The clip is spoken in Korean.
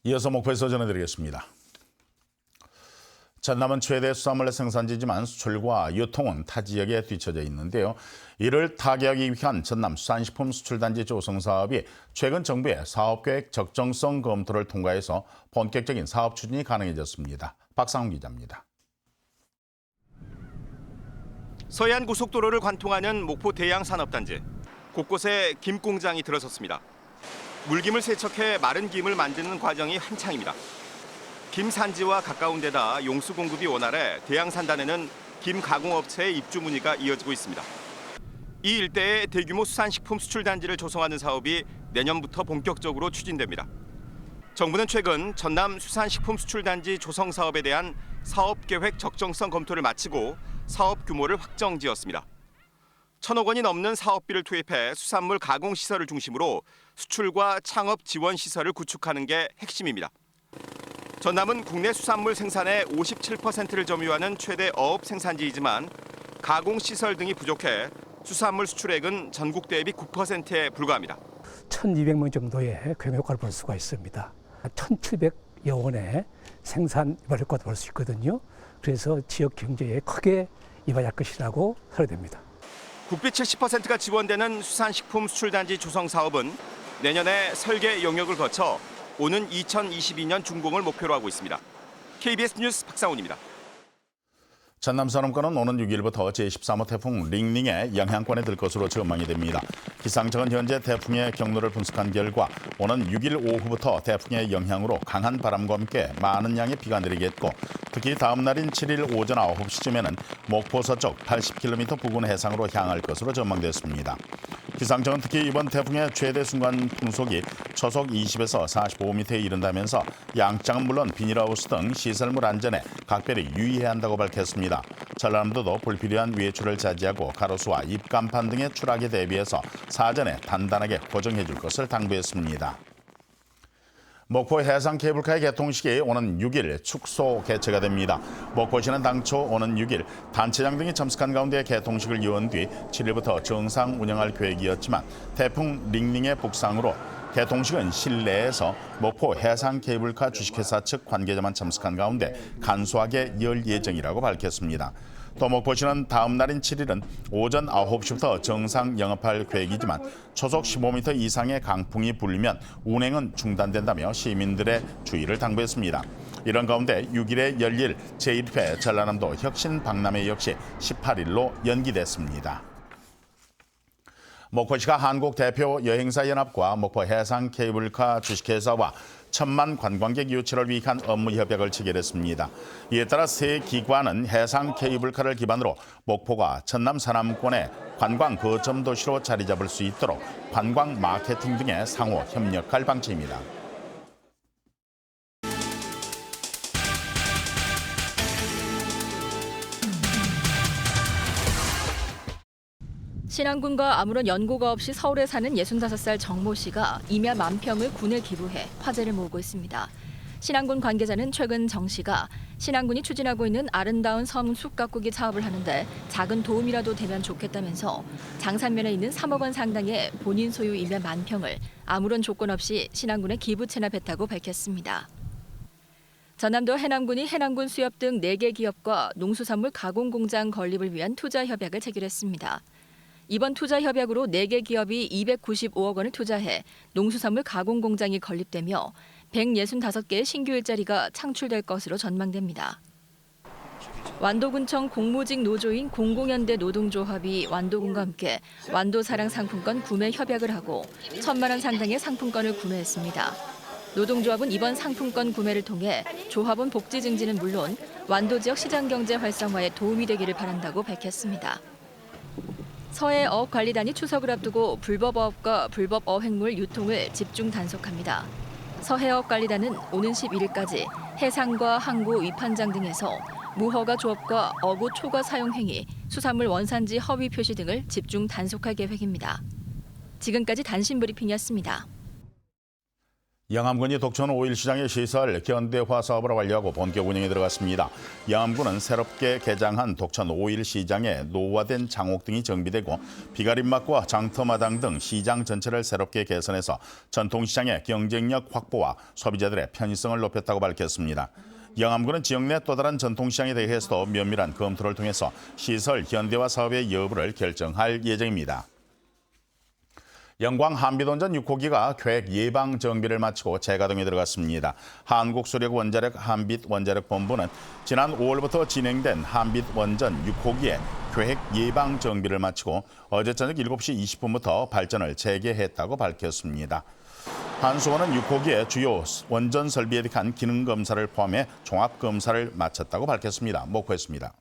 이어서 목포에서 전해드리겠습니다. 전남은 최대 수산물 생산지지만 수출과 유통은 타 지역에 뒤처져 있는데요. 이를 타개하기 위한 전남 수산식품 수출단지 조성 사업이 최근 정부의 사업계획 적정성 검토를 통과해서 본격적인 사업 추진이 가능해졌습니다. 박상훈 기자입니다. 서해안 고속도로를 관통하는 목포 대양산업단지. 곳곳에 김 공장이 들어섰습니다. 물김을 세척해 마른 김을 만드는 과정이 한창입니다. 김 산지와 가까운 데다 용수 공급이 원활해 대양산단에는 김 가공업체의 입주 문의가 이어지고 있습니다. 이 일대에 대규모 수산식품 수출단지를 조성하는 사업이 내년부터 본격적으로 추진됩니다. 정부는 최근 전남 수산식품 수출단지 조성 사업에 대한 사업계획 적정성 검토를 마치고 사업 규모를 확정지었습니다. 1,000억 원이 넘는 사업비를 투입해 수산물 가공 시설을 중심으로 수출과 창업 지원 시설을 구축하는 게 핵심입니다. 전남은 국내 수산물 생산의 57%를 점유하는 최대 어업 생산지이지만 가공 시설 등이 부족해 수산물 수출액은 전국 대비 9%에 불과합니다. 1,200명 정도의 경영효과를 볼 수가 있습니다. 1,700여 원의 생산 효과도 볼 수 있거든요. 그래서 지역 경제에 크게 이바지할 것이라고 설계됩니다. 국비 70%가 지원되는 수산식품 수출단지 조성 사업은 내년에 설계 영역을 거쳐 오는 2022년 준공을 목표로 하고 있습니다. KBS 뉴스 박상훈입니다. 전남산업권은 오는 6일부터 제13호 태풍 링링의 영향권에 들 것으로 전망이 됩니다. 기상청은 현재 태풍의 경로를 분석한 결과 오는 6일 오후부터 태풍의 영향으로 강한 바람과 함께 많은 양의 비가 내리겠고 특히 다음 날인 7일 오전 9시쯤에는 목포 서쪽 80km 부근 해상으로 향할 것으로 전망됐습니다. 기상청은 특히 이번 태풍의 최대 순간 풍속이 초속 20에서 45m에 이른다면서 양장은 물론 비닐하우스 등 시설물 안전에 각별히 유의해야 한다고 밝혔습니다. 전남도도 불필요한 외출을 자제하고 가로수와 입간판 등의 추락에 대비해서 사전에 단단하게 고정해 줄 것을 당부했습니다. 목포 해상 케이블카의 개통식이 오는 6일 축소 개최가 됩니다. 목포시는 당초 오는 6일 단체장 등이 참석한 가운데 개통식을 이은 뒤 7일부터 정상 운영할 계획이었지만 태풍 링링의 북상으로 개통식은 실내에서 목포 해상 케이블카 주식회사 측 관계자만 참석한 가운데 간소하게 열 예정이라고 밝혔습니다. 또 목포시는 다음 날인 7일은 오전 9시부터 정상 영업할 계획이지만 초속 15m 이상의 강풍이 불면 운행은 중단된다며 시민들의 주의를 당부했습니다. 이런 가운데 6일에 열릴 제1회 전라남도 혁신박람회 역시 18일로 연기됐습니다. 목포시가 한국 대표 여행사 연합과 목포 해상 케이블카 주식회사와 1,000만 관광객 유치를 위한 업무 협약을 체결했습니다. 이에 따라 세 기관은 해상 케이블카를 기반으로 목포가 전남 산암권의 관광 거점 도시로 자리 잡을 수 있도록 관광 마케팅 등에 상호 협력할 방침입니다. 신안군과 아무런 연고가 없이 서울에 사는 65살 정모 씨가 임야 만평을 군에 기부해 화제를 모으고 있습니다. 신안군 관계자는 최근 정 씨가 신안군이 추진하고 있는 아름다운 섬 숲 가꾸기 사업을 하는데 작은 도움이라도 되면 좋겠다면서 장산면에 있는 3억 원 상당의 본인 소유 임야 만평을 아무런 조건 없이 신안군에 기부 체납했다고 밝혔습니다. 전남도 해남군이 해남군 수협 등 4개 기업과 농수산물 가공공장 건립을 위한 투자 협약을 체결했습니다. 이번 투자 협약으로 4개 기업이 295억 원을 투자해 농수산물 가공공장이 건립되며 165개의 신규 일자리가 창출될 것으로 전망됩니다. 완도군청 공무직 노조인 공공연대 노동조합이 완도군과 함께 완도사랑 상품권 구매 협약을 하고 1,000만 원 상당의 상품권을 구매했습니다. 노동조합은 이번 상품권 구매를 통해 조합원 복지 증진은 물론 완도 지역 시장 경제 활성화에 도움이 되기를 바란다고 밝혔습니다. 서해 어업관리단이 추석을 앞두고 불법 어업과 불법 어획물 유통을 집중 단속합니다. 서해어업관리단은 오는 11일까지 해상과 항구 위판장 등에서 무허가 조업과 어구 초과 사용 행위, 수산물 원산지 허위 표시 등을 집중 단속할 계획입니다. 지금까지 단신 브리핑이었습니다. 영암군이 독천 5일 시장의 시설 현대화 사업을 완료하고 본격 운영에 들어갔습니다. 영암군은 새롭게 개장한 독천 5일 시장에 노후화된 장옥 등이 정비되고 비가림막과 장터마당 등 시장 전체를 새롭게 개선해서 전통시장의 경쟁력 확보와 소비자들의 편의성을 높였다고 밝혔습니다. 영암군은 지역 내 또 다른 전통시장에 대해서도 면밀한 검토를 통해서 시설 현대화 사업의 여부를 결정할 예정입니다. 영광 한빛원전 6호기가 계획 예방 정비를 마치고 재가동에 들어갔습니다. 한국수력 원자력 한빛원자력본부는 지난 5월부터 진행된 한빛원전 6호기의 계획 예방 정비를 마치고 어제 저녁 7시 20분부터 발전을 재개했다고 밝혔습니다. 한수원은 6호기의 주요 원전 설비에 대한 기능 검사를 포함해 종합 검사를 마쳤다고 밝혔습니다. 목포했습니다.